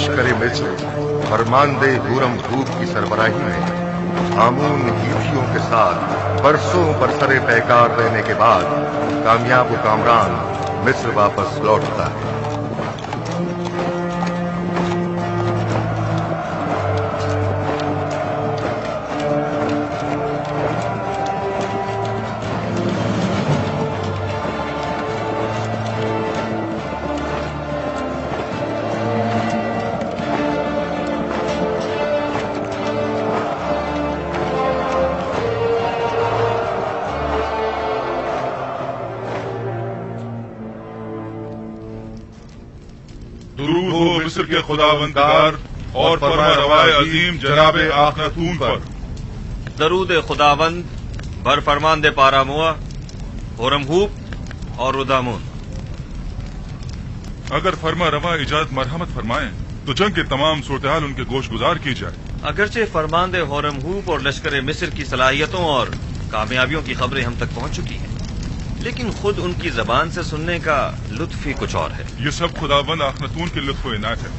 लश्कर मिस्र फरमानदे हूरम धूप की सरबराही में आमून हीथियों के साथ बरसों बरसरे पैकार रहने के बाद कामयाब व कामरान मिस्र वापस लौटता है। दुरूद हो मिस्र के खुदावंदगार और फरमारवाए अजीम जनाब आखनतून पर। दरूद खुदावंद बर फरमानदे पारामुआ होरमहूब और रुदामुन। अगर फरमा रवा इजाजत मरहमत फरमाएं तो जंग के तमाम सूरत-ए-हाल उनके गोश गुजार की जाए। अगरचे फरमानदे होरमहूब और लश्कर मिस्र की सलाहियतों और कामयाबियों की खबरें हम तक पहुंच चुकी हैं, लेकिन खुद उनकी जबान से सुनने का लुत्फ ही कुछ और है। ये सब खुदावंद आखनतून के लुत्फ व इनायत है।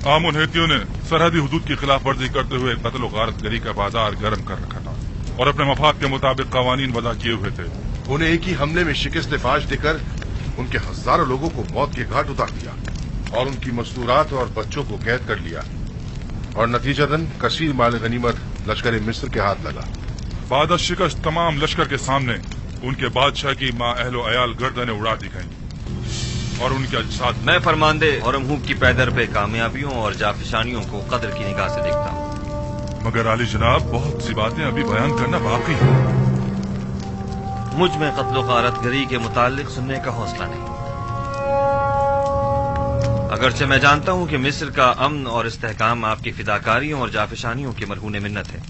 आमून हेतियों ने सरहदी हुदूद की खिलाफ वर्जी करते हुए कत्ल व गारत गरी का बाजार गर्म कर रखा था और अपने मफाद के मुताबिक कवानीन वदा किए हुए थे। उन्हें एक ही हमले में शिकस्त फाश देकर उनके हजारों लोगों को मौत के घाट उतार दिया और उनकी मस्तूरात और बच्चों को कैद कर लिया और नतीजतन कसीर माल गनीमत लश्कर मिस्र के हाथ लगा। बाद शिकस्त तमाम लश्कर के सामने उनके बादशाह की माँ अहलो अयाल गर्दनें उड़ा दी गईं और उनके अजसाद। मैं फरमानदे होरमहूब की पैदर पे कामयाबियों और जाफिशानियों को कदर की निगाह से देखता हूँ, मगर आली जनाब बहुत सी बातें अभी बयान करना बाकी है। मुझ में कत्ल गारत गरी के मुतालिक सुनने का हौसला नहीं। अगरचे मैं जानता हूँ कि मिस्र का अमन और इस्तेहकाम आपकी फिदाकारियों और जाफिशानियों की मरहून मिन्नत है,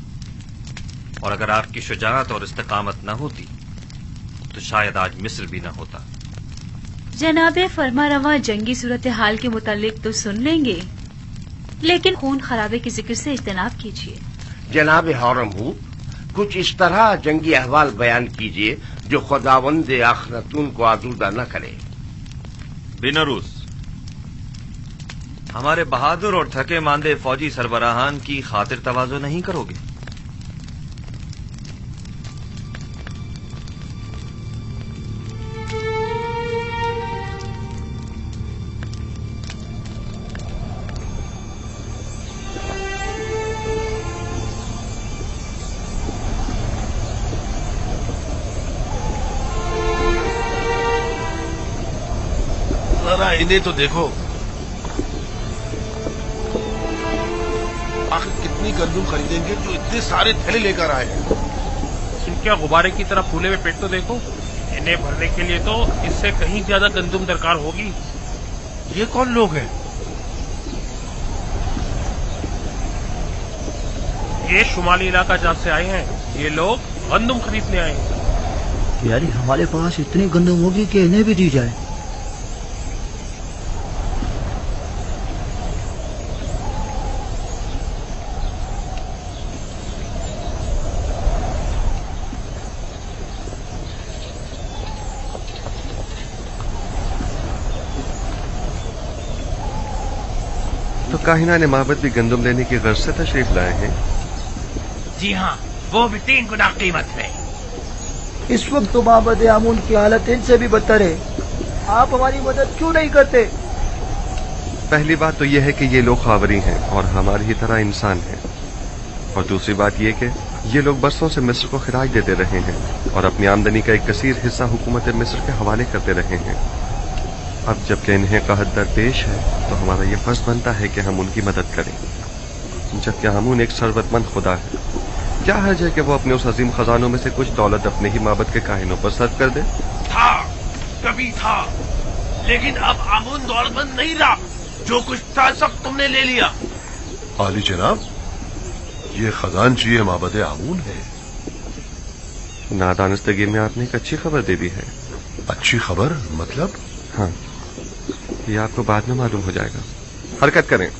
और अगर आपकी शुजाअत और इस्तेकामत न होती तो शायद आज मिस्र भी न होता। जनाबे फरमारवा जंगी सूरत हाल के मुतालिक तो सुन लेंगे, लेकिन खून खराबे के जिक्र से इज्तनाब कीजिए। जनाब होरमहूब, कुछ इस तरह जंगी अहवाल बयान कीजिए जो खुदावंद आखनतून को आजूदा न करे। बिनरूस, हमारे बहादुर और थके मांदे फौजी सरबराहान की खातिर तवाज़ो नहीं करोगे? जरा इन्हें तो देखो, आखिर कितनी गंदुम खरीदेंगे जो इतने सारे थैले लेकर आए हैं। इनके गुब्बारे की तरह फूले हुए पेट तो देखो। इन्हें भरने के लिए तो इससे कहीं ज्यादा गंदुम दरकार होगी। ये कौन लोग हैं? ये शुमाली इलाका जहाँ से आए हैं, ये लोग गंदुम खरीदने आए हैं। यानी हमारे पास इतनी गंदुम होगी कि इन्हें भी दी जाए। तो काहिना ने माबद भी गंदुम लेने की गर्ज से तशरीफ लाए हैं। जी हाँ, वो भी 3 गुना कीमत में। इस वक्त तो माबद आमून की हालत इनसे भी बदतर है। आप हमारी मदद क्यों नहीं करते? पहली बात तो यह है कि ये लोग खावरी हैं और हमारी ही तरह इंसान हैं, और दूसरी बात यह कि ये लोग बरसों से मिस्र को खिराज देते रहे हैं और अपनी आमदनी का एक कसीर हिस्सा हुकूमत मिस्र के हवाले करते रहे हैं। अब जबकि इन्हें कहत दरपेश है तो हमारा ये फर्ज बनता है कि हम उनकी मदद करें, जबकि आमून एक सरवतमंद खुदा है। क्या हर्ज है कि वो अपने उस अजीम खजानों में से कुछ दौलत अपने ही माबद के काहिनों पर सर्व कर दे? था, कभी था, लेकिन अब आमून दौलतमंद नहीं रहा। जो कुछ था सब तुमने ले लिया। आली जनाब, ये खजानची माबद आमून है। नादानस्तगी में आपने एक अच्छी खबर दे दी है। अच्छी खबर मतलब? हाँ, ये आपको बाद में मालूम हो जाएगा। हरकत करें।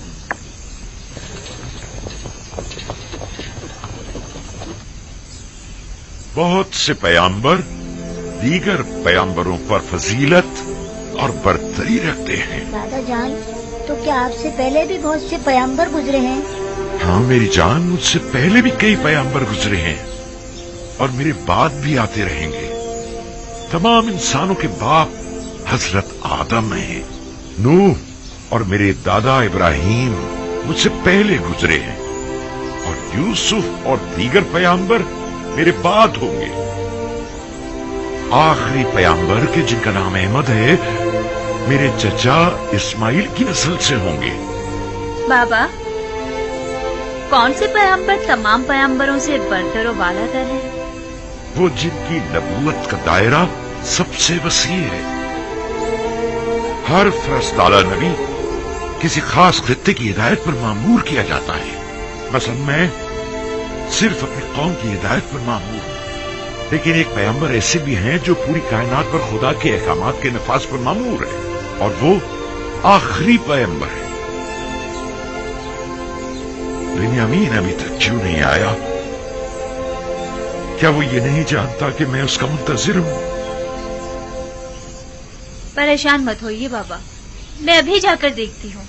बहुत से पैगंबर दीगर पैगंबरों पर फजीलत और बरतरी रखते हैं। दादा जान, تو کیا آپ سے پہلے بھی بہت سے پیغمبر گزرے ہیں؟ ہاں میری جان، مجھ سے پہلے بھی کئی پیغمبر گزرے ہیں اور میرے بعد بھی آتے رہیں گے۔ تمام انسانوں کے باپ حضرت آدم ہیں۔ نوح اور میرے دادا ابراہیم مجھ سے پہلے گزرے ہیں، اور یوسف اور دیگر پیغمبر میرے بعد ہوں گے۔ آخری پیغمبر کے جن کا نام احمد ہے میرے چچا اسماعیل کی نسل سے ہوں گے۔ بابا، کون سے پیغمبر تمام پیغمبروں سے برتر و بالا تر ہے؟ وہ جن کی نبوت کا دائرہ سب سے وسیع ہے۔ ہر فرستادہ نبی کسی خاص خطے کی ہدایت پر مامور کیا جاتا ہے۔ مثلا میں صرف اپنی قوم کی ہدایت پر مامور ہوں، لیکن ایک پیغمبر ایسے بھی ہیں جو پوری کائنات پر خدا کے احکامات کے نفاذ پر مامور ہے، اور وہ آخری پیغمبر ہے۔ بنیامین ابھی تک کیوں نہیں آیا؟ کیا وہ یہ نہیں جانتا کہ میں اس کا منتظر ہوں؟ پریشان مت ہوئیے بابا، میں ابھی جا کر دیکھتی ہوں۔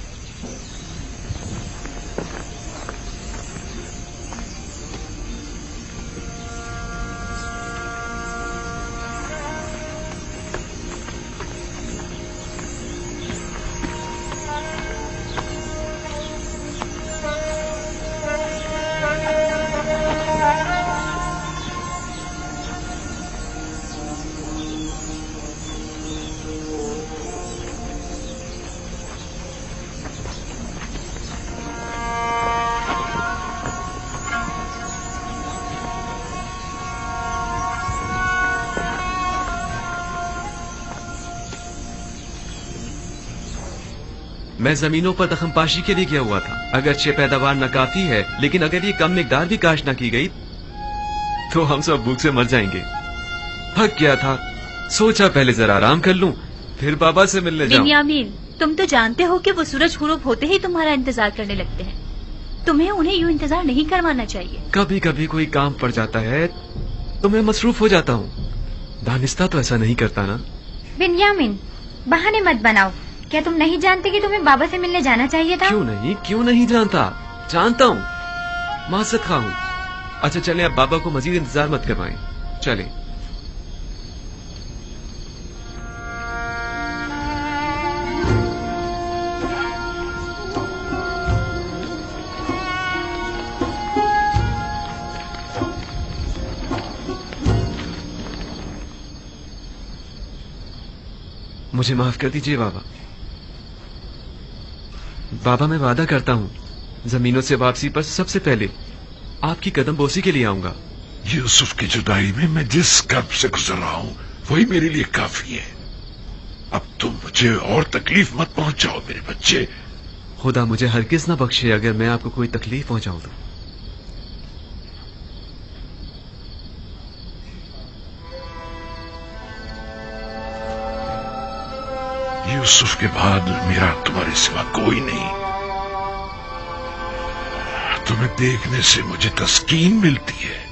میں زمینوں پر دخم پاشی کے لیے گیا ہوا تھا۔ اگرچہ پیداوار ناکافی ہے، لیکن اگر یہ کم مقدار بھی کاشت نہ کی گئی تو ہم سب بھوک سے مر جائیں گے۔ تھک گیا تھا، سوچا پہلے ذرا آرام کر لوں، پھر بابا سے ملنے جاؤں۔ بنیامین، تم تو جانتے ہو کہ وہ سورج غروب ہوتے ہی تمہارا انتظار کرنے لگتے ہیں۔ تمہیں انہیں یوں انتظار نہیں کروانا چاہیے۔ کبھی کبھی کوئی کام پڑ جاتا ہے تو میں مصروف ہو جاتا ہوں، دانستہ تو ایسا نہیں کرتا نا۔ بنیامین، بہانے مت بناؤ۔ کیا تم نہیں جانتے کہ تمہیں بابا سے ملنے جانا چاہیے تھا؟ کیوں نہیں جانتا؟ جانتا ہوں، معذرت خواہ ہوں۔ اچھا چلیں، اب بابا کو مزید انتظار مت کروائیں، چلیں۔ مجھے معاف کر دیجیے بابا۔ بابا میں وعدہ کرتا ہوں زمینوں سے واپسی پر سب سے پہلے آپ کی قدم بوسی کے لیے آؤں گا۔ یوسف کی جدائی میں میں جس کرب سے گزر رہا ہوں وہی میرے لیے کافی ہے۔ اب تم مجھے اور تکلیف مت پہنچاؤ میرے بچے۔ خدا مجھے ہرگز نہ بخشے اگر میں آپ کو کوئی تکلیف پہنچاؤں تو۔ یوسف کے بعد میرا تمہارے سوا کوئی نہیں۔ تمہیں دیکھنے سے مجھے تسکین ملتی ہے۔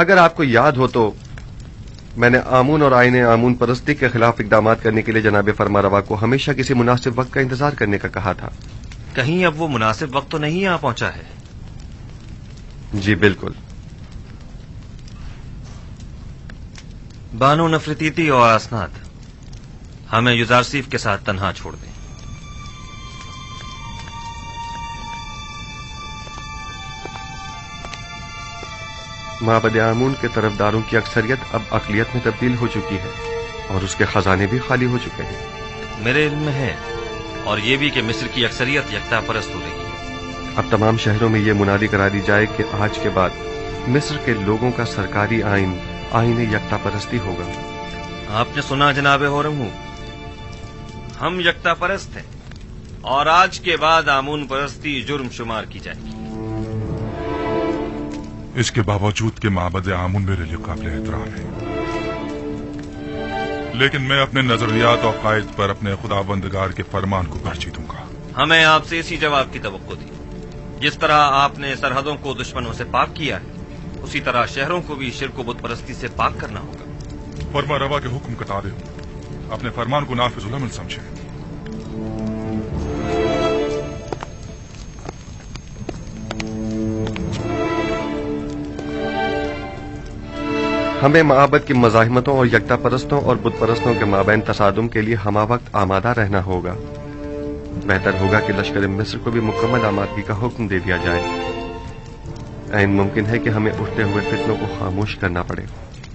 اگر آپ کو یاد ہو تو میں نے آمون اور آئین آمون پرستی کے خلاف اقدامات کرنے کے لیے جناب فرمانروا کو ہمیشہ کسی مناسب وقت کا انتظار کرنے کا کہا تھا۔ کہیں اب وہ مناسب وقت تو نہیں آ پہنچا ہے؟ जी बिल्कुल। बानो नफरतीती और असनाद हमें युजारसीफ के साथ तन्हा छोड़ दें। माबद आमून के तरफदारों की अक्सरियत अब अकलियत में तब्दील हो चुकी है और उसके खजाने भी खाली हो चुके हैं। मेरे इल्म में है और ये भी कि मिस्र की अक्सरियत यकता परस्त हो रही है। अब तमाम शहरों में ये मुनादी करा दी जाए कि आज के बाद मिस्र के लोगों का सरकारी आईन यकता परस्ती होगा। आपने सुना जनाब होरमू, हम यकता परस्त हैं और आज के बाद आमून परस्ती जुर्म शुमार की जाएगी। इसके बावजूद कि माबद आमून मेरे लिए काबिल एहतराम है, लेकिन मैं अपने नजरियात और कायद पर अपने खुदाबंदगार के फरमान को तरजीह दूंगा। हमें आपसे इसी जवाब की तवक्को थी। जिस तरह आपने सरहदों को दुश्मनों से पाक किया है, उसी तरह शहरों को भी शिर्क व बुत परस्ती से पाक करना होगा। फरमा रवा के हुक्म के ताबे अपने फरमान को नाफिजुल अमल समझे। हमें माबद की मज़ाहिमतों और यकता परस्तों और बुत परस्तों के माबैन तसादुम के लिए हमा वक्त आमादा रहना होगा। बेहतर होगा कि लश्कर मिस्र को भी मुकम्मल आमादगी का हुक्म दे दिया जाए। ऐन मुमकिन है कि हमें उठते हुए फितनों को खामोश करना पड़े।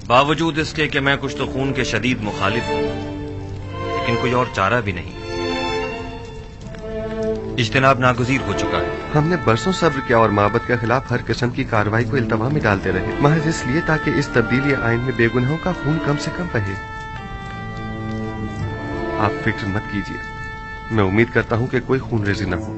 बावजूद इसके कि मैं कुछ तो खून के शदीद मुखालिफ हूं, लेकिन कोई और चारा भी नहीं। इज्तिनाब नागुज़ीर हो चुका है। हमने बरसों सब्र किया और माबद के खिलाफ हर किस्म की कार्रवाई को इल्तवा में डालते रहे, महज इसलिए ताकि इस तब्दीली आइन में बेगुनाहों का खून कम से कम बहे। आप फिक्र मत कीजिए, मैं उम्मीद करता हूं कि कोई खून रेजी न हो।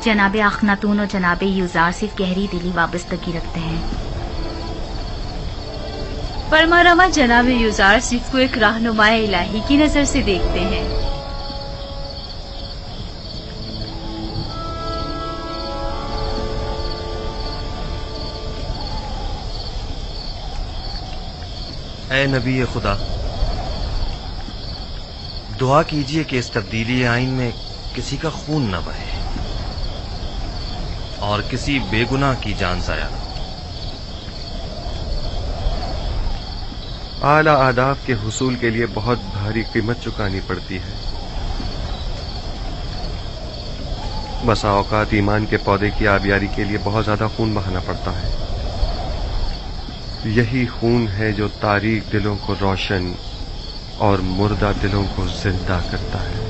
जनाब अखनातून और जनाब यूजार सिर्फ गहरी दिली वाबस्तगी रखते हैं। फरमारवा जनाब यूजार सिर्फ को एक रहनुमाए इलाही की नजर से देखते हैं। ऐ नबी खुदा, दुआ कीजिए कि इस तब्दीली आइन में किसी का खून न बहे और किसी बेगुनाह की जान जाया न। आला आदाब के हुसूल के लिए बहुत भारी कीमत चुकानी पड़ती है। बसा औकात ईमान के पौधे की आबियारी के लिए बहुत ज्यादा खून बहाना पड़ता है। यही खून है जो तारीक दिलों को रोशन और मुर्दा दिलों को जिंदा करता है।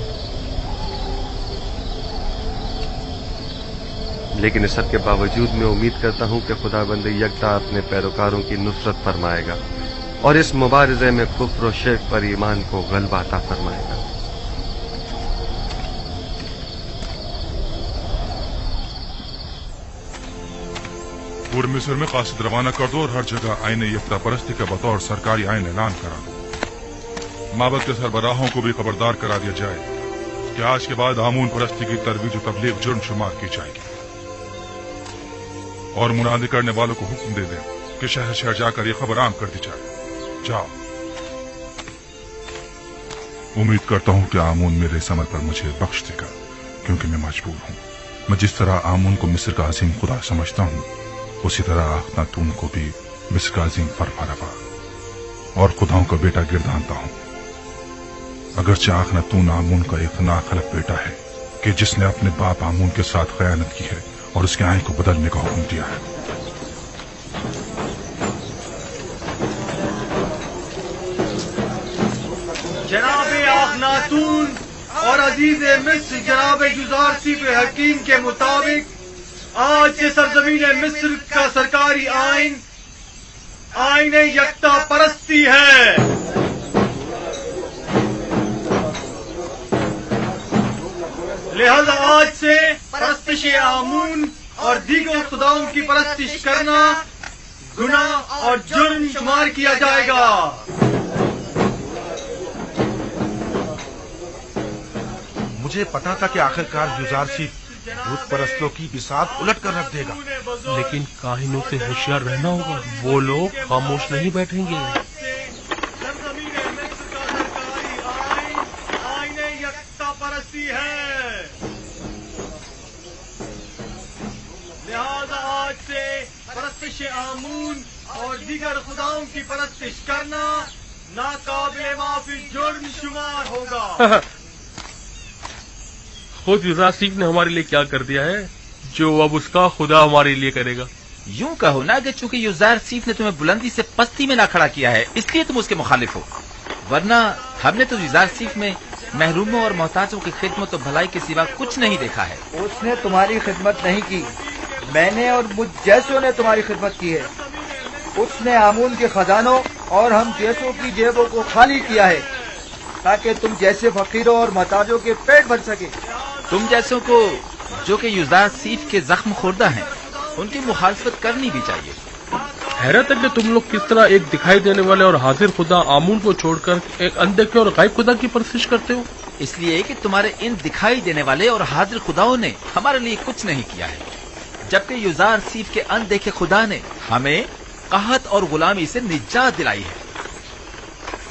लेकिन इस सब के बावजूद मैं उम्मीद करता हूं कि खुदाबंद यकता अपने पैरोकारों की नुसरत फरमाएगा और इस मुबारजे में कुफ्र और शिर्क पर ईमान को गलबा अता फरमाएगा। पूरे मिस्र में कासिद रवाना कर दो और हर जगह आईन यकता परस्ती का बतौर सरकारी आइन ऐलान करा दो। माबद के सरबराहों को भी खबरदार करा दिया जाए कि आज के बाद आमून परस्ती की तरवीज और तबलीग जुर्म शुमार की जाएगी और मुनादी करने वालों को हुक्म दे दें कि शहर शहर जाकर ये खबर आम कर दी जाए। जाओ। उम्मीद करता हूं कि आमून मेरे इस अमल पर मुझे बख्श देगा, क्योंकि मैं मजबूर हूं। मैं जिस तरह आमून को मिस्र का अजीम खुदा समझता हूं, उसी तरह अखनातून को भी मिस्र का अजीम फरमारवा और खुदाओं का बेटा गिरदानता हूं। अगरचे अखनातून आमून का एक नाखलक बेटा है कि जिसने अपने बाप आमून के साथ खयानत की है और उसके आइन को बदलने का हुक्म दिया है। जनाब अखनातून और अजीज मिस्र जनाब जुजारसीफ हकीम के मुताबिक आज से सरजमीन मिस्र का सरकारी आइन यकता परस्ती है। लिहाजा आज से परस्तिश आमून और दीगर खुदाओं की परस्तिश करना गुनाह और जुर्म शुमार किया जाएगा। मुझे पता था कि आखिरकार युजारसीफ भूत परस्तों की बिसात उलट कर रख देगा, लेकिन काहिनों से होशियार रहना होगा, वो लोग खामोश नहीं बैठेंगे। परस्ती है, लिहाजा आज से परस्तिश आमून और दीगर खुदाओं की परस्तिश करना नाकाबिले माफी जुर्म शुमार होगा। खुद युजारसीफ ने हमारे लिए क्या कर दिया है जो अब उसका खुदा हमारे लिए करेगा। यूं कहो ना कि चूंकि युजारसीफ ने तुम्हें बुलंदी से पस्ती में ना खड़ा किया है इसलिए तुम उसके मुखालिफ हो, वरना हमने तो युजारसीफ में महरूमों और मोहताजों की खिदमत और भलाई के सिवा कुछ नहीं देखा है। उसने तुम्हारी खिदमत नहीं की, मैंने और मुझ जैसों ने तुम्हारी खिदमत की है। उसने आमून के खजानों और हम जैसों की जेबों को खाली किया है ताकि तुम जैसे फकीरों और मोहताजों के पेट भर सके। तुम जैसों को जो कि युजारसीफ के जख्म खुर्दा हैं उनकी मुखालफत करनी भी चाहिए। हैरत है कि तुम लोग किस तरह एक दिखाई देने वाले और हाजिर खुदा आमून को छोड़कर एक अनदेखे और गायब खुदा की परस्तिश करते हो। इसलिए कि तुम्हारे इन दिखाई देने वाले और हाजिर खुदाओं ने हमारे लिए कुछ नहीं किया है, जबकि युजारसीफ के अनदेखे खुदा ने हमें कहत और गुलामी से निजात दिलाई है।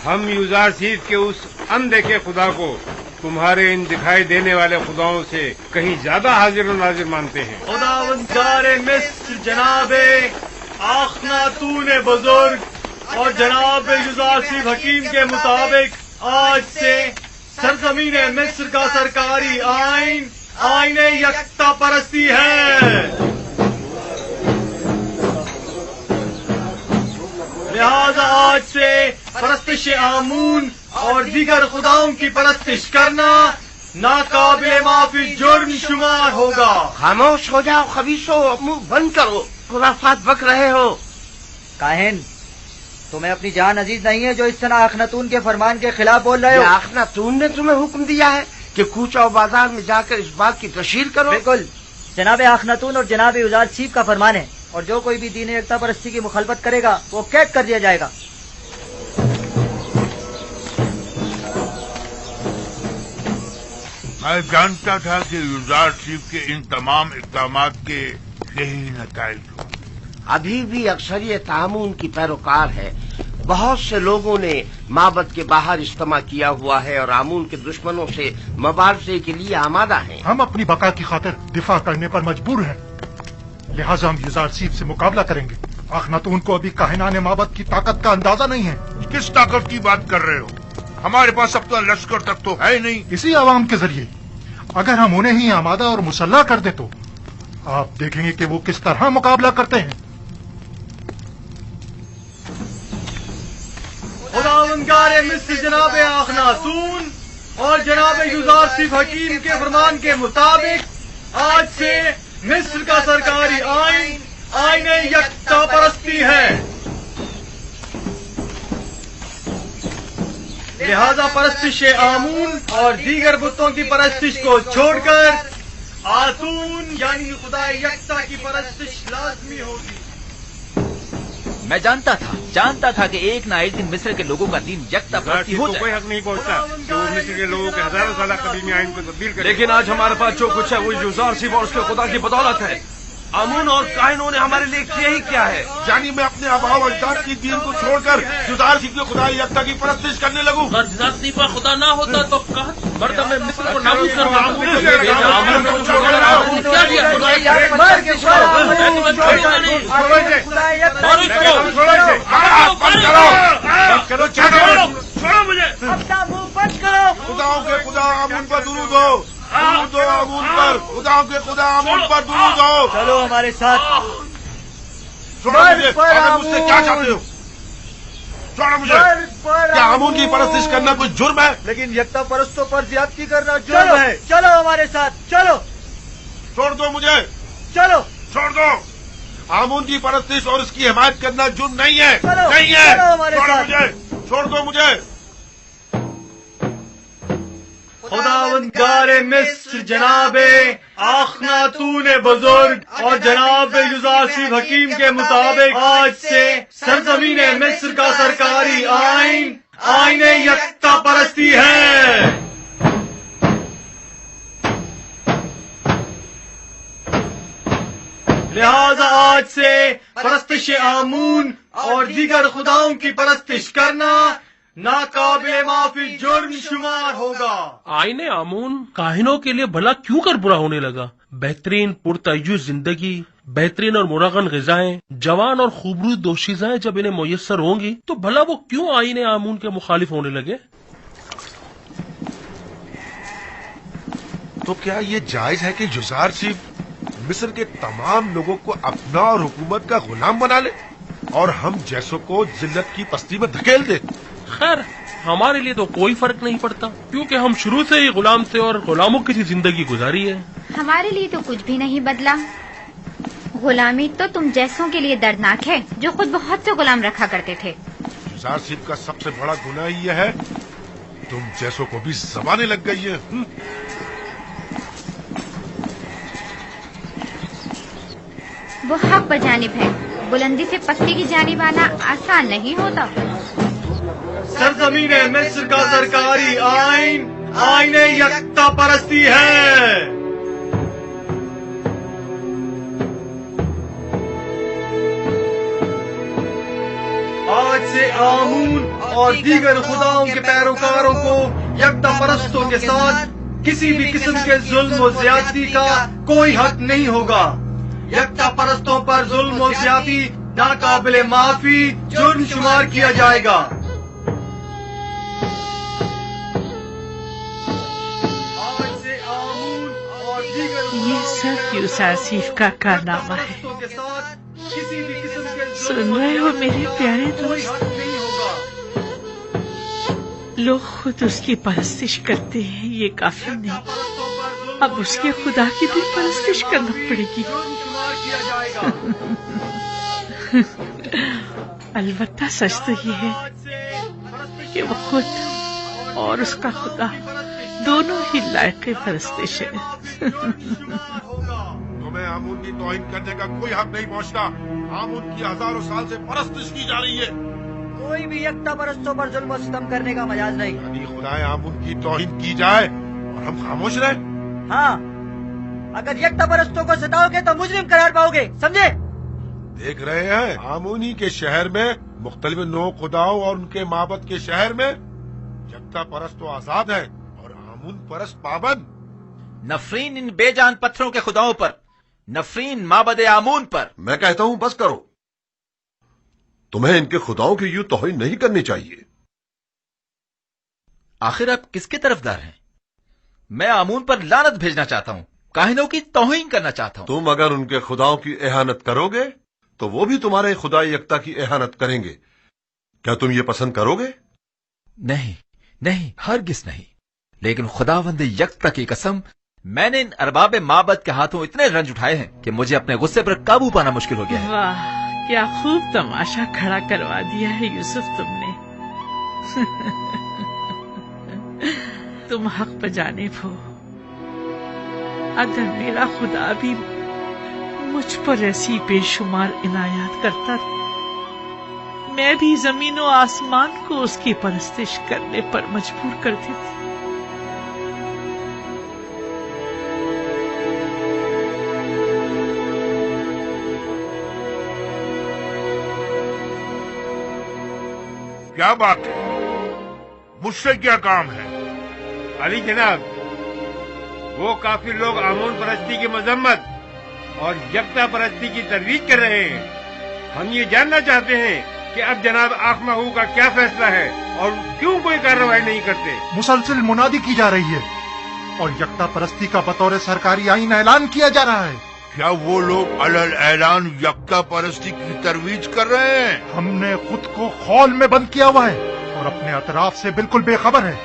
हम युजारसीफ के उस अनदेखे खुदा को तुम्हारे इन दिखाई देने वाले खुदाओं से कहीं ज्यादा हाजिर और नाजिर मानते हैं। खुदावंदारे मिस्र जनाबे आखनातून बुजुर्ग और जनाब युजारसीफ हकीम के मुताबिक आज से सरजमीन मिस्र का सरकारी आइन आईने यकता परस्ती है। लिहाजा आज से परस्तिश आमून और दीगर खुदाओं की परस्तिश करना नाकाबिले माफी जुर्म शुमार होगा। खामोश हो जाओ खबीसो, मुंह बंद करो, खुराफात बक रहे हो। काहिन, तुम्हें अपनी जान अजीज नहीं है जो इस तरह अखनातून के फरमान के खिलाफ बोल रहे हो? अखनातून ने तुम्हें हुक्म दिया है कि कूचा बाजार में जाकर इस बात की तशहीर करो। बिल्कुल, जनाब अखनातून और जनाब युजारसीफ का फरमान है, और जो कोई भी दीन एकता परस्ती की मुखालफत करेगा वो कैद कर दिया जाएगा। मैं जानता था कि युजारसीफ के इन तमाम इक़दामात के यही नताइज होंगे। अभी भी अक्सरियत आमून की पैरोकार है। बहुत से लोगों ने माबद के बाहर इज्तिमा किया हुआ है और आमून के दुश्मनों से मुबारजे के लिए आमादा हैं। हम अपनी बका की खातिर दिफा करने पर मजबूर हैं, लिहाजा हम युजारसीफ से मुकाबला करेंगे। अखनातून को अभी काहिनाने माबद की ताकत का अंदाजा नहीं है। किस ताकत की बात कर रहे हो? हमारे पास अब तो लश्कर तक तो है नहीं। इसी आवाम के जरिए अगर हम उन्हें ही आमादा और मुसल्ला कर दे तो आप देखेंगे कि वो किस तरह मुकाबला करते हैं। खुदावंदारे मिस्र जनाब अखनातून और जनाब युजारसीफ हकीम के फरमान के मुताबिक आज से मिस्र का सरकारी आइन आईने यकता परस्ती है। लिहाजा परस्तिश आमून और दीगर बुतों की परस्तिश को छोड़कर आतून यानी खुदा यकता की परस्तिश लाजमी होगी। मैं जानता था कि एक ना एक दिन मिस्र के लोगों का दीन यकता परस्ती हो जाए। कोई हक नहीं पहुंचता जो मिस्र के लोगों के हजारों साल कदीमी आइन को तब्दील करे। लेकिन आज हमारे पास जो कुछ है वो युजारसीफ और उसके खुदा की बदौलत है। आमून और काहिनों ने हमारे लिए किया ही क्या है? यानी मैं अपने आबाओ अजदाद की दीन को छोड़कर युजारसीफ के खुदा यकता की परस्तिश करने लगूं। अगर युजारसीफ का खुदा ना होता तो मर्द में मिस्र को नाबूद कर छोड़ो मुझे। अपना मुंह बंद करो। खुदाओं के खुदा आमून पर दुरूद हो, दुरूद हो आमून पर। खुदाओं के खुदा आमून पर दुरूद हो। चलो हमारे साथ। छोड़ो मुझे। आगे मुझसे क्या चाहते हो? छोड़ो मुझे। क्या आमून की परस्तिश करना कोई जुर्म है? लेकिन यकता परस्तों पर ज्यादती करना जुर्म है। चलो हमारे साथ, चलो। छोड़ दो मुझे। चलो छोड़ दो। आमून की परस्तिश और उसकी हिमायत करना जुर्म नहीं है। नहीं है। छोड़ो मुझे। छोड़ दो मुझे। खुदावंदारे मिस्र जनाबे आखनातून बुजुर्ग और जनाब युजारसीफ हकीम के मुताबिक आज से सरजमीन मिस्र का सरकारी आइन आईन यकता परस्ती है। लिहाजा आज से परस्तिश आमून और दीगर खुदाओं की परस्तिश करना नाकाबिले माफी जुर्म शुमार होगा। आईने आमून काहिनों के लिए भला क्यों कर बुरा होने लगा? बेहतरीन पुरतय्युज जिंदगी, बेहतरीन और मुरगन ग़िज़ाएं, जवान और खूबसूरत दोशीज़ाएं जब इन्हें मुयस्सर होंगी तो भला वो क्यों आईने आमून के मुखालिफ होने लगे? तो क्या ये जायज है कि जुज़ार सिर्फ मिस्र के तमाम लोगों को अपना और हुकूमत का गुलाम बना ले और हम जैसों को जिल्लत की पस्ती में धकेल दे? खैर, हमारे लिए तो कोई फर्क नहीं पड़ता क्योंकि हम शुरू से ही गुलाम थे और गुलामों की जिंदगी गुजारी है। हमारे लिए तो कुछ भी नहीं बदला। गुलामी तो तुम जैसों के लिए दर्दनाक है जो खुद बहुत से गुलाम रखा करते थे। जुज़ार सिर्फ का सबसे बड़ा गुनाह यह है तुम जैसों को भी ज़बानें लग गई है। वो हक पर जानिब है, बुलंदी से पस्ती की जानिब आना आसान नहीं होता। सरजमीन मिस्र का सरकारी आइन आईन यकता परस्ती है। आज से आमून और दीगर खुदाओं के पैरोकारों को यकता परस्तों के साथ किसी भी किस्म के जुल्म और ज्यादती का कोई हक नहीं होगा। यकता परस्तों पर जुल्म और ज्यादती नाकाबिले माफी जुर्म शुमार किया जाएगा। ये सब यूसुफ का कारनामा है। सुन रहे हो मेरे प्यारे दोस्त? लोग खुद उसकी परस्तिश करते हैं, ये काफी नहीं, अब उसके खुदा की भी परस्तिश करना पड़ेगी। अलबत्ता सच तो ये है कि वो खुद और उसका खुदा दोनों ही लायक परस्तिश है। तुम्हें आमून की तौहीन करने का कोई हक नहीं पहुंचता। आमून की हजारों साल से परस्तिश की जा रही है। कोई भी यकता परस्तों पर जुल्म और सितम करने का मजाज नहीं। यानी खुदाए आमून की तौहीन की जाए और हम खामोश रहे? हाँ, अगर यकता परस्तों को सताओगे तो मुजरिम करार पाओगे, समझे? देख रहे हैं आमूनी के शहर में मुख्तलिफ नौ खुदाओं और उनके माबद के शहर में यकता परस्त तो आजाद है और आमून परस्त पाबंद। नफरीन इन बेजान पत्थरों के खुदाओं पर, नफरीन माबद आमून पर। मैं कहता हूं बस करो, तुम्हें इनके खुदाओं की यूं तौहीन नहीं करनी चाहिए। आखिर आप किसके तरफदार हैं? मैं आमून पर लानत भेजना चाहता हूं, काहिनों की तौहीन करना चाहता हूं। तुम अगर उनके खुदाओं की एहानत करोगे तो वो भी तुम्हारे खुदा यकता की एहानत करेंगे। क्या तुम ये पसंद करोगे? नहीं नहीं, हरगिज नहीं। लेकिन खुदावंद यकता की कसम, मैंने इन अरबाब माबद के हाथों इतने रंज उठाए हैं कि मुझे अपने गुस्से पर काबू पाना मुश्किल हो गया है। वाह, क्या खूब तमाशा खड़ा करवा दिया है यूसुफ तुमने। तुम हक पर जानिब हो। अगर मेरा खुदा भी मुझ पर ऐसी बेशुमार इनायत करता, मैं भी जमीन और आसमान को उसकी परस्तिश करने पर मजबूर कर देती। क्या बात है? मुझसे क्या काम है? अली जनाब, वो काफी लोग आमून परस्ती की मजम्मत और यकता परस्ती की तरवीज कर रहे हैं। हम ये जानना चाहते हैं कि अब जनाब आखमाहू का क्या फैसला है और क्यों कोई कार्रवाई नहीं करते। मुसलसल मुनादी की जा रही है और यकता परस्ती का बतौर सरकारी आईन ऐलान किया जा रहा है। क्या वो लोग अलल ऐलान यकता परस्ती की तरवीज कर रहे हैं? हमने खुद को खौल में बंद किया हुआ है और अपने अतराफ से बिल्कुल बेखबर है,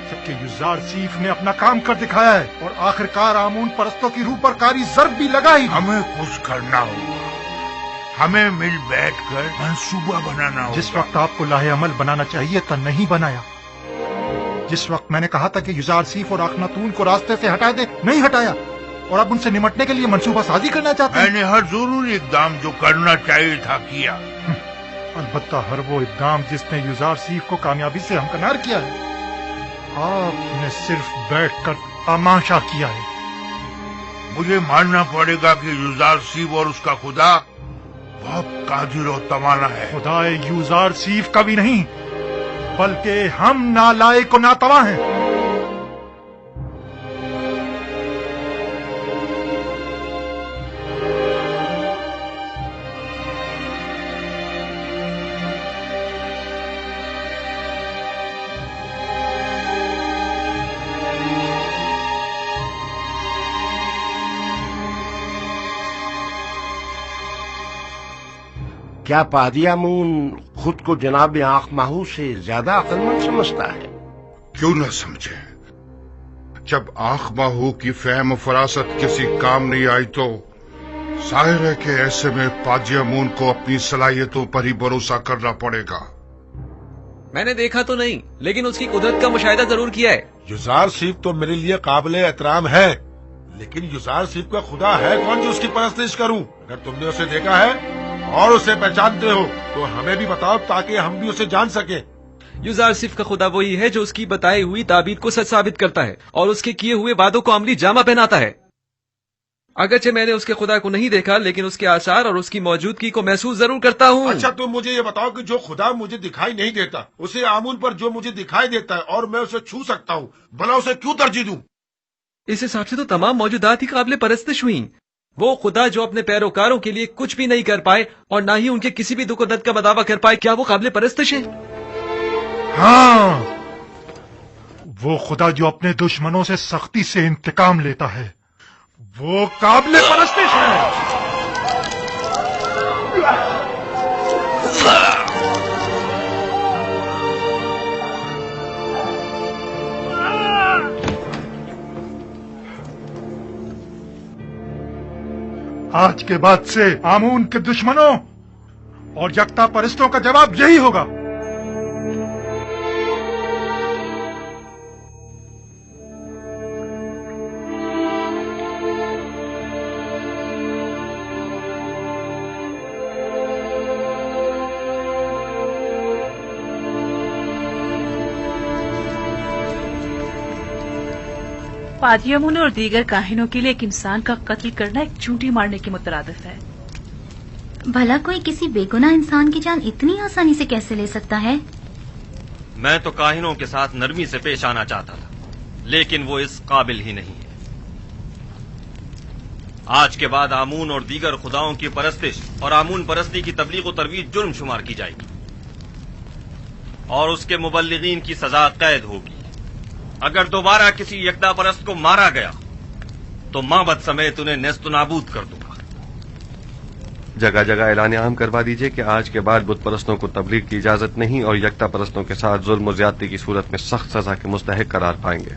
जबकि युजार सीफ ने अपना काम कर दिखाया है और आखिरकार आमून परस्तों की रूह पर कारी ज़र्ब भी लगाई। हमें कुछ करना होगा, हमें मिल बैठकर मंसूबा बनाना होगा। जिस वक्त आपको लाहे अमल बनाना चाहिए था नहीं बनाया, जिस वक्त मैंने कहा था कि युजार सीफ और अखनातून को रास्ते से हटा दे नहीं हटाया, और अब उनसे निमटने के लिए मंसूबा साजी करना चाहते हैं। मैंने हर जरूरी इकदाम जो करना चाहिए था किया। अलबत्ता हर वो इकदाम जिसने युजार सीफ को कामयाबी से हमकनार किया है, आपने सिर्फ बैठकर तमाशा किया है। मुझे मानना पड़ेगा कि युजार सीफ और उसका खुदा बहुत कादिर और तवाना है। खुदाए युजार सीफ का भी नहीं, बल्कि हम नालायक और नातवा हैं। क्या पादी आमून खुद को जनाब आंख माहू से ज्यादा अक्लमंद समझता है? क्यों न समझे। जब आंख माहू की फहम फरासत किसी काम नहीं आई तो जाहिर है कि ऐसे में पादी आमून को अपनी सलाहियतों पर ही भरोसा करना पड़ेगा। मैंने देखा तो नहीं, लेकिन उसकी कुदरत का मुशाहिदा जरूर किया है। युजार सीफ तो मेरे लिए काबिल एहतराम है, लेकिन युजार सीफ का खुदा है कौन जो उसकी परस्तिश करूं? अगर तुमने उसे देखा है और उसे पहचानते हो तो हमें भी बताओ ताकि हम भी उसे जान सके। युजार सिफ का खुदा वही है जो उसकी बताई हुई ताबीर को सच साबित करता है और उसके किए हुए वादों को अमली जामा पहनाता है। अगरचे मैंने उसके खुदा को नहीं देखा, लेकिन उसके आसार और उसकी मौजूदगी को महसूस जरूर करता हूँ। अच्छा, तुम मुझे ये बताओ कि जो खुदा मुझे दिखाई नहीं देता उसे आमून पर जो मुझे दिखाई देता है और मैं उसे छू सकता हूँ, भला उसे क्यों तरजीह दूं? इस हिसाब से तो तमाम मौजूदात ही काबिल परस्तिश हुई। वो खुदा जो अपने पैरोकारों के लिए कुछ भी नहीं कर पाए और ना ही उनके किसी भी दुख और दर्द का दावा कर पाए, क्या वो काबिल परस्तिश है? हाँ, वो खुदा जो अपने दुश्मनों से सख्ती से इंतकाम लेता है, वो काबिल परस्तिश है। आज के बाद से आमून के दुश्मनों और यकता परस्तों का जवाब यही होगा। पादियामुन और दीगर काहिनों के लिए एक इंसान का कत्ल करना एक चूंटी मारने के मुतरादिफ है। भला कोई किसी बेगुनाह इंसान की जान इतनी आसानी से कैसे ले सकता है? मैं तो काहिनों के साथ नरमी से पेश आना चाहता था, लेकिन वो इस काबिल ही नहीं है। आज के बाद आमून और दीगर खुदाओं की परस्तिश और आमून परस्ती की तबलीग और तरवीज जुर्म शुमार की जाएगी और उसके मुबल्लिगीन की सजा कैद होगी। अगर दोबारा किसी यकदा परस्त को मारा गया तो माबद समेत उन्हें नेस्त नाबूद कर दूंगा। जगह जगह ऐलान आम करवा दीजिए कि आज के बाद बुत परस्तों को तबलीग की इजाजत नहीं और यकता परस्तों के साथ जुल्म और ज्यादती की सूरत में सख्त सजा के मुस्तहिक करार पाएंगे।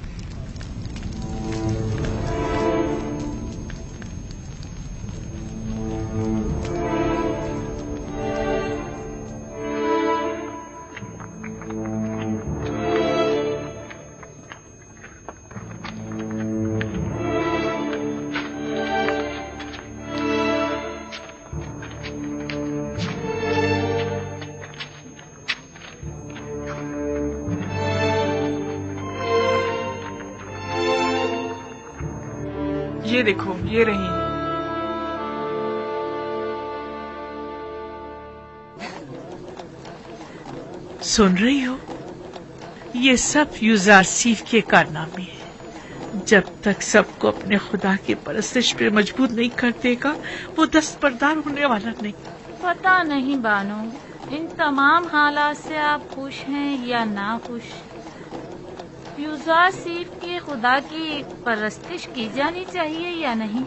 ये देखो, ये रही। सुन रही हो? ये सब युजार सीफ के कारनामे हैं। जब तक सबको अपने खुदा की परस्तिश पे मजबूर नहीं कर देगा, वो दस्तबरदार होने वाला नहीं। पता नहीं बानो, इन तमाम हालात से आप खुश हैं या ना खुश? युजार सीफ के खुदा की परस्तिश की जानी चाहिए या नहीं?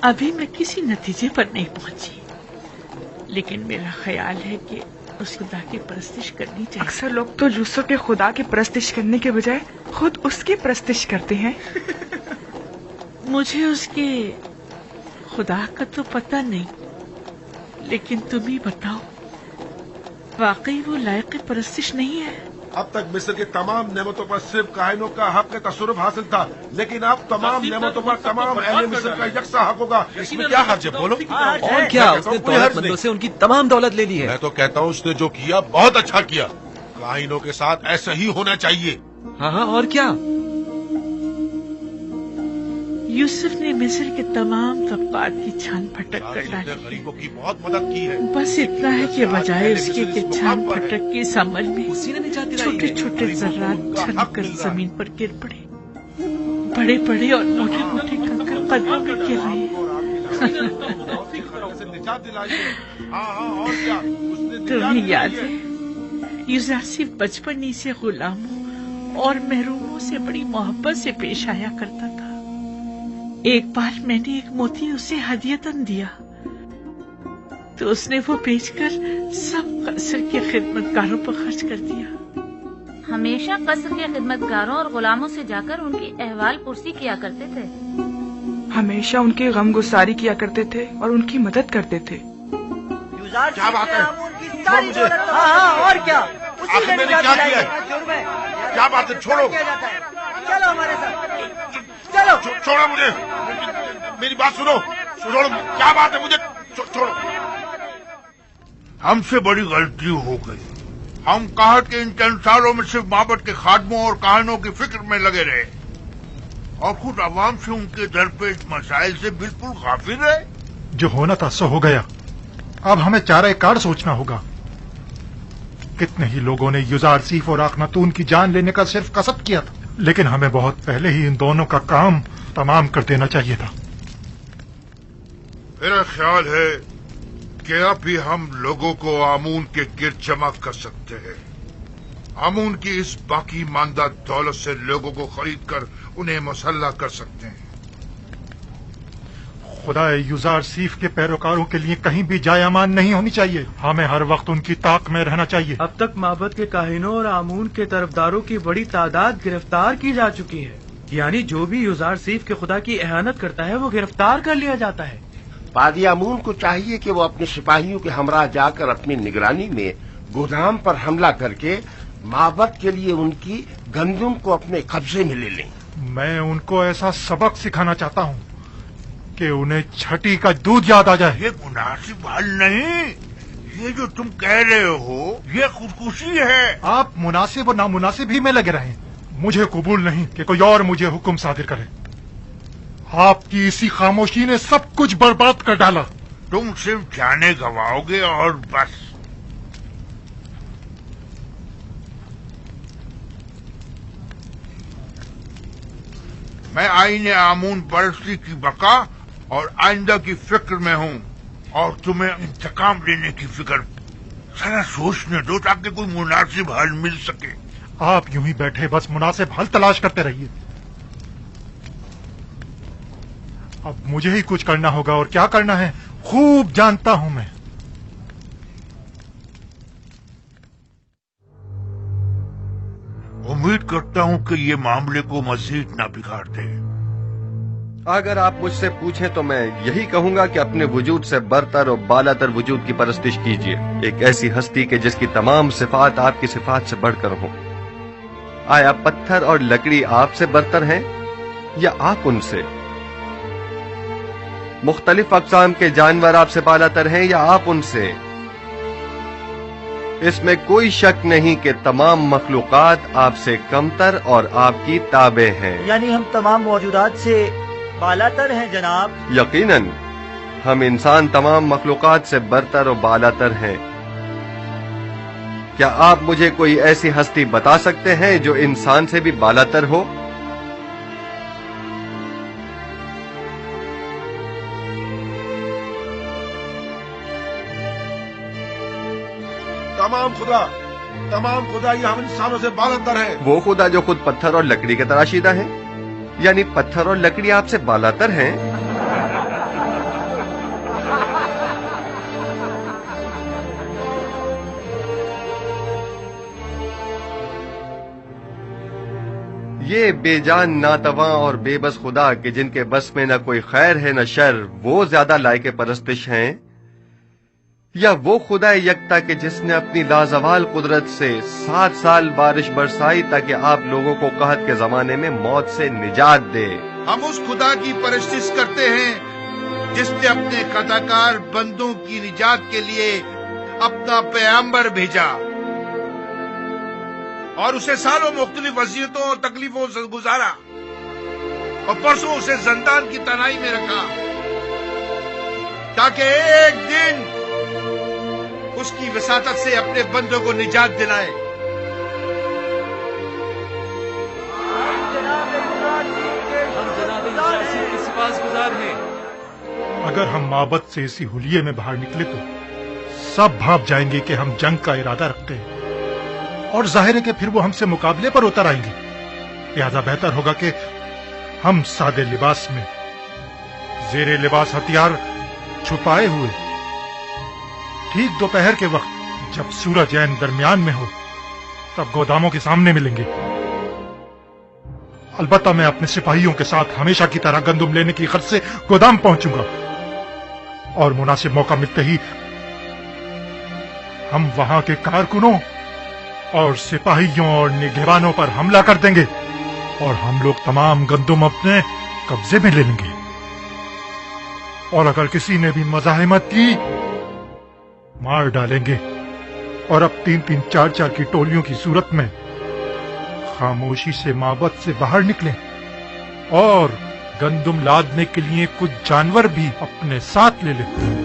अभी मैं किसी नतीजे पर नहीं पहुंची, लेकिन मेरा ख्याल है कि उस खुदा की परस्तिश करनी चाहिए। अक्सर लोग तो यूसुफ के खुदा की परस्तिश करने के बजाय खुद उसकी परस्तिश करते हैं। मुझे उसके खुदा का तो पता नहीं, लेकिन तुम ही बताओ, वाकई वो लायक परस्तिश नहीं है? अब तक मिस्र की तमाम नेमतों पर सिर्फ काहिनों का हक तसरुफ हासिल था, लेकिन अब तमाम नेमतों पर तमाम अहले मिस्र का यकसा हक होगा। इसमें क्या हर्ज है, बोलो? और क्या, उसने दौलतमंदों से उनकी तमाम दौलत ले ली है। मैं तो कहता हूँ उसने जो किया बहुत अच्छा किया। काहिनों के साथ ऐसा ही होना चाहिए। हाँ हाँ, और क्या? यूसुफ ने मिस्र के तमाम तबकात की छान फटक कर डाली। गरीबों की बहुत मदद की है। बस इतना है कि बजाय उसके कि छान फटक की समझ में छोटे छोटे जर्रात छलकर जमीन पर गिर पड़े। बड़े बड़े और मोटे मोटे कंकर कदमों में गिर रहे। तुम्हें याद है, यूसुफ बचपन ही से गुलामों और महरूमों से बड़ी मोहब्बत से पेश आया करता था। एक बार मैंने एक मोती उसे हदियतन दिया तो उसने वो बेचकर सब कसर के खिदमतगारों पर खर्च कर दिया। हमेशा कसर के खिदमतगारों और गुलामों से जाकर उनकी अहवाल पुरसी किया करते थे। हमेशा उनके गम गुसारी किया करते थे और उनकी मदद करते थे। क्या बात है? हाँ, और क्या? आखिर मैंने क्या किया है? क्या बात है? छोड़ो, चलो हमारे साथ, चलो। छोड़ो मुझे, मेरी बात सुनो। छोड़ो, क्या बात है? मुझे छोड़ो। हमसे बड़ी गलती हो गई। हम कहत के इन चंद सालों में सिर्फ माबद के खादमों और काहिनों की फिक्र में लगे रहे और खुद अवाम से उनके दरपेश मसाइल से बिल्कुल गाफिल रहे। जो होना था सो हो गया। अब हमें चारा कार सोचना होगा। कितने ही लोगों ने युजारसीफ और आखनातून की जान लेने का सिर्फ कसद किया था, लेकिन हमें बहुत पहले ही इन दोनों का काम तमाम कर देना चाहिए था। मेरा ख्याल है कि अब भी हम लोगों को आमून के गिर्द जमा कर सकते हैं। आमून की इस बाकी मानदा दौलत से लोगों को खरीद कर उन्हें मुसल्ला कर सकते हैं। खुदा युजारसीफ के पैरोकारों के लिए कहीं भी जाय अमान नहीं होनी चाहिए। हमें हर वक्त उनकी ताक में रहना चाहिए। अब तक माबद के काहिनों और आमून के तरफदारों की बड़ी तादाद गिरफ्तार की जा चुकी है। यानी जो भी युजारसीफ के खुदा की एहानत करता है वो गिरफ्तार कर लिया जाता है। पादी आमून को चाहिए कि वो अपने सिपाहियों के हमरा जाकर अपनी निगरानी में गोदाम पर हमला करके माबद के लिए उनकी गंदुम को अपने कब्जे में ले लें। मैं उनको ऐसा सबक सिखाना चाहता हूँ कि उन्हें छठी का दूध याद आ जाए। ये मुनासिब हल नहीं। ये जो तुम कह रहे हो ये खुदकुशी है। आप मुनासिब और नामुनासिब ही में लगे रहें। मुझे कबूल नहीं कि कोई और मुझे हुक्म सादिर करे। आपकी इसी खामोशी ने सब कुछ बर्बाद कर डाला। तुम सिर्फ जाने गवाओगे और बस। मैं आईने आमून परस्ती की बका और आइंदा की फिक्र में हूँ और तुम्हें इंतकाम लेने की फिक्र। सारा सोचने दो ताकि कोई मुनासिब हल मिल सके। आप यूं ही बैठे बस मुनासिब हल तलाश करते रहिए। अब मुझे ही कुछ करना होगा और क्या करना है खूब जानता हूं मैं। उम्मीद करता हूं कि ये मामले को मजीद ना बिगाड़ दे। अगर आप मुझसे पूछें तो मैं यही कहूंगा कि अपने वजूद से बरतर और बालातर वजूद की परस्तिश कीजिए। एक ऐसी हस्ती के जिसकी तमाम सिफात आपकी सिफात से बढ़कर हो। आया पत्थर और लकड़ी आपसे बरतर हैं या आप उनसे? मुख्तलिफ अक़साम के जानवर आपसे बालातर हैं या आप उनसे? इसमें कोई शक नहीं कि तमाम मखलूकात आपसे कमतर और आपकी ताबे हैं। यानी हम तमाम मौजूदात से बालातर हैं जनाब। यकीनन हम इंसान तमाम मखलूकात से बरतर और बालातर हैं। क्या आप मुझे कोई ऐसी हस्ती बता सकते हैं जो इंसान से भी बालातर हो? तमाम खुदा ये हम इंसानों से बालातर है। वो खुदा जो खुद पत्थर और लकड़ी के तराशीदा है, यानी पत्थर और लकड़ी आपसे बालातर हैं। ये बेजान नातवा और बेबस खुदा के जिनके बस में न कोई खैर है न शर, वो ज्यादा लायक परस्तिश हैं یا وہ خدا یکتا کہ جس نے اپنی لازوال قدرت سے 7 سال بارش برسائی تاکہ آپ لوگوں کو قحط کے زمانے میں موت سے نجات دے؟ ہم اس خدا کی پرستش کرتے ہیں جس نے اپنے خطاکار بندوں کی نجات کے لیے اپنا پیغمبر بھیجا اور اسے سالوں مختلف اذیتوں اور تکلیفوں سے گزارا اور پرسوں اسے زندان کی تنہائی میں رکھا تاکہ ایک دن اس کی وساطت سے اپنے بندوں کو نجات دلائے۔ اگر ہم معبد سے اسی حلیے میں باہر نکلے تو سب بھانپ جائیں گے کہ ہم جنگ کا ارادہ رکھتے ہیں، اور ظاہر ہے کہ پھر وہ ہم سے مقابلے پر اتر آئیں گے۔ لہذا بہتر ہوگا کہ ہم سادے لباس میں، زیر لباس ہتھیار چھپائے ہوئے، ٹھیک دوپہر کے وقت جب سورج عین درمیان میں ہو تب گوداموں کے سامنے ملیں گے۔ البتہ میں اپنے سپاہیوں کے ساتھ ہمیشہ کی طرح گندم لینے کی غرض سے گودام پہنچوں گا، اور مناسب موقع ملتے ہی ہم وہاں کے کارکنوں اور سپاہیوں اور نگہبانوں پر حملہ کر دیں گے، اور ہم لوگ تمام گندم اپنے قبضے میں لے لیں گے۔ اور اگر کسی نے بھی مزاحمت کی مار ڈالیں گے، اور اب 3-3 4-4 کی ٹولیوں کی صورت میں خاموشی سے معبد سے باہر نکلیں، اور گندم لادنے کے لیے کچھ جانور بھی اپنے ساتھ لے لیں۔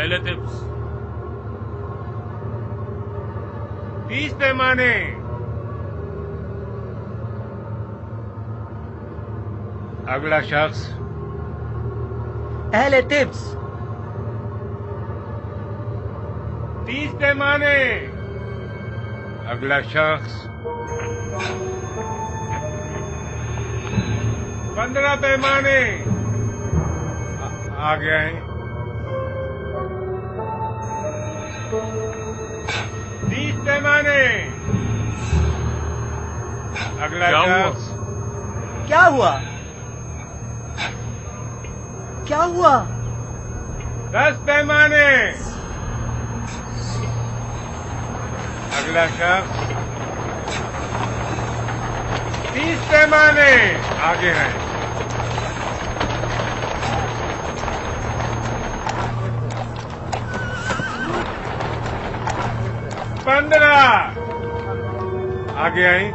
اہل طبس 30 پیمانے، اگلا شخص اہل طبس 30 پیمانے، اگلا شخص 15 پیمانے، آگے آئیں، 30 پیمانے، اگلا شخص کیا ہوا؟ کیا ہوا؟ 10 پیمانے، اگلا شخص 30 پیمانے، آگے ہیں، 15، آگے آئیں،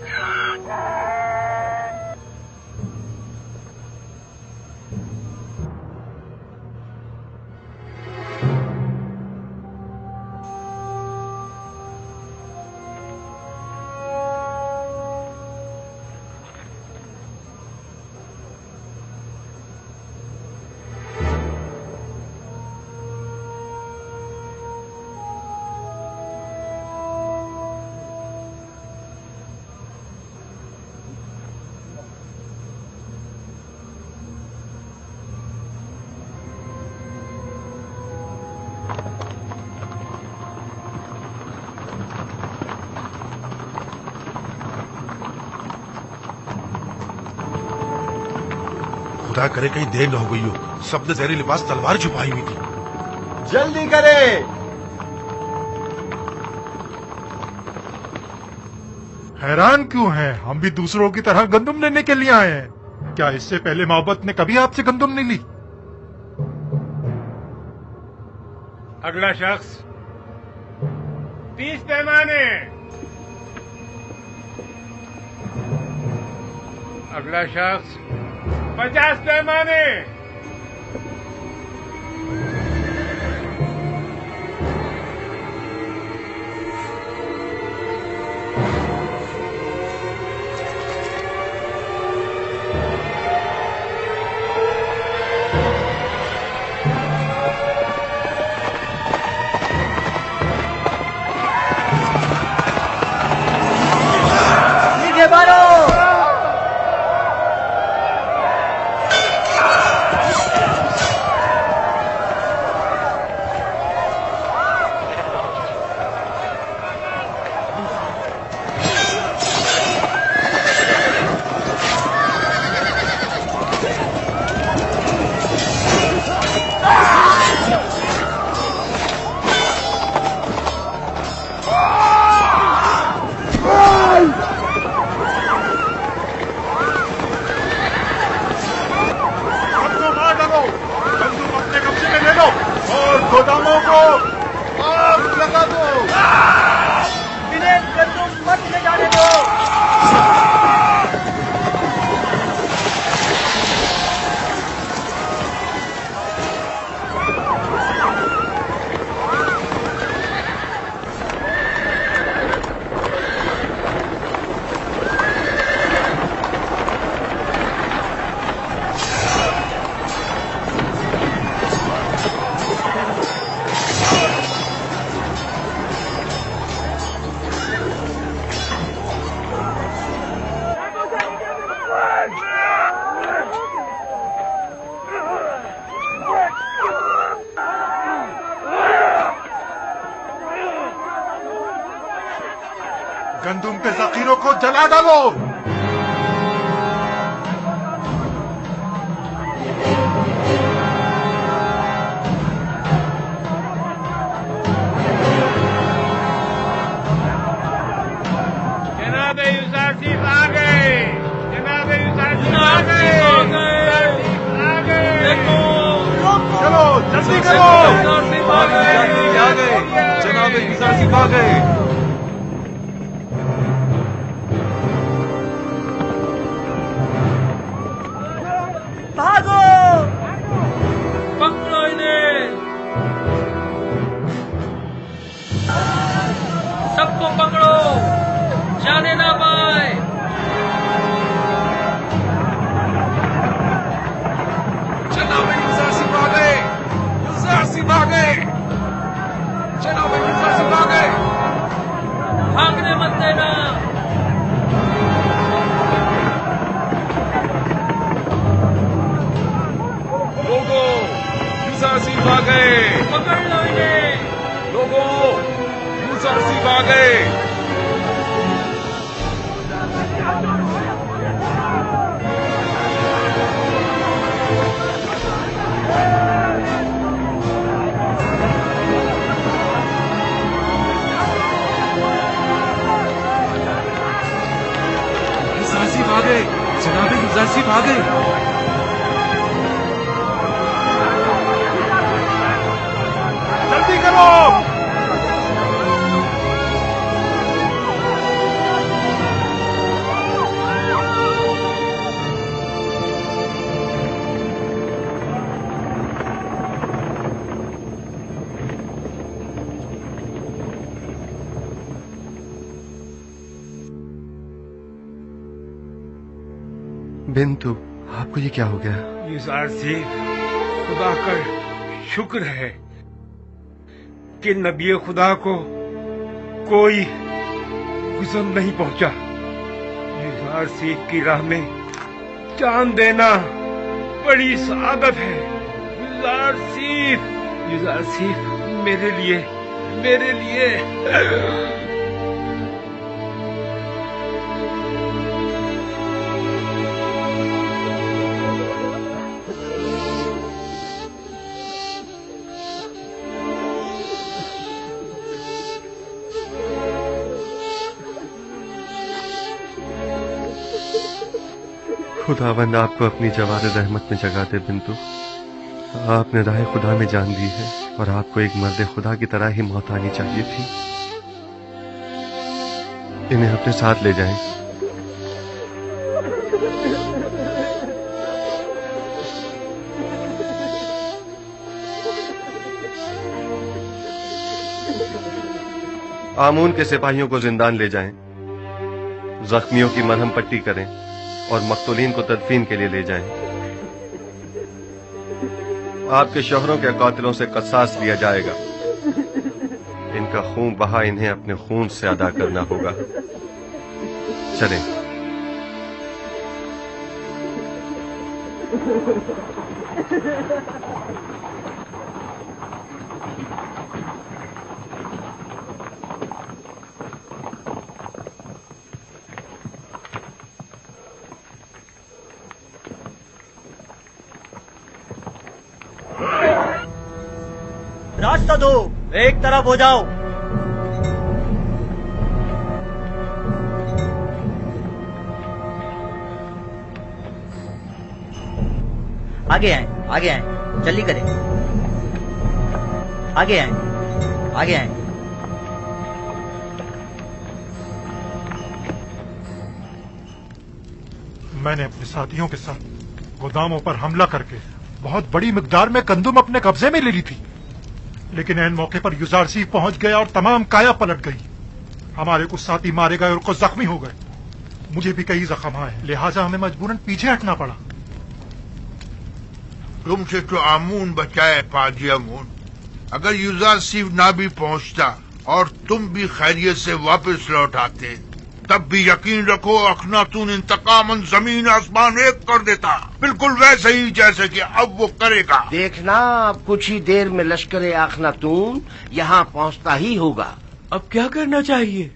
15 खुदा करे कहीं देर न हो गई हो। सबने जहरी लिबास तलवार छुपाई हुई थी। जल्दी करे। हैरान क्यों हैं? हम भी दूसरों की तरह गंदुम लेने के लिए आए हैं। क्या इससे पहले मोहब्बत ने कभी आपसे गंदुम नहीं ली? अगला शख्स 30 पैमाने। अगला शख्स 50 पैमाने। गोदामों को आग लगा दो। इन्हें गंदुम मत ले जाने दो। गंदुम के जखीरों को जला डालो। जनाब यूसुफ आ गए। जनाब यूसुफ आ गए। आ गए। चलो जल्दी करो। आ गए। जनाब यूसुफ आ गए। भागो। पकड़ो इन्हें। सबको पकड़ो, जाने ना पाए। जनाब यूसुफ आ गए। यूसुफ आ गए। जनाब यूसुफ आ गए। भागने मत देना। लोगों, यूसुफ आ गए। पकड़ लो इन्हें। लोगों, यूसुफ आ गए। यूसुफ आ गए। जनाब यूसुफ आ गए। जल्दी करो। बिंतु, आपको ये क्या हो गया? यूसुफ, खुदा का शुक्र है कि नबी खुदा को कोई गुज़र नहीं पहुंचा। यूसुफ की राह में जान देना बड़ी सआदत है। यूसुफ मेरे लिए खुदावंद आपको अपनी जवार रहमत में जगा दे बिंतु। आपने राह खुदा में जान दी है और आपको एक मर्द खुदा की तरह ही मौत आनी चाहिए थी। इन्हें अपने साथ ले जाएं। आमून के सिपाहियों को जिंदान ले जाएं, जख्मियों की मरहम पट्टी करें और मकतूलीन को तदफीन के लिए ले जाएं। आपके शोहरों के कातिलों से क़सास लिया जाएगा। इनका खून बहा इन्हें अपने खून से अदा करना होगा। चलें। रास्ता दो, एक तरफ हो जाओ। आगे आए, आगे आए, जल्दी करें। आगे आए, आगे आए। मैंने अपने साथियों के साथ गोदामों पर हमला करके बहुत बड़ी मिकदार में गंदुम अपने कब्जे में ले ली थी, लेकिन ऐन मौके पर युजार सीफ पहुंच गया और तमाम काया पलट गई। हमारे कुछ साथी मारे गए और कुछ जख्मी हो गए। मुझे भी कई जख्म आए, लिहाजा हमें मजबूरन पीछे हटना पड़ा। तुमसे तो आमून बचाए पाजी आमून। अगर युजार सीफ ना भी पहुंचता और तुम भी खैरियत से वापस लौट आते, तब भी यकीन रखो अखनातून इंतकामन जमीन आसमान एक कर देता, बिल्कुल वैसे ही जैसे कि अब वो करेगा। देखना, अब कुछ ही देर में लश्कर अखनातून यहाँ पहुँचता ही होगा। अब क्या करना चाहिए?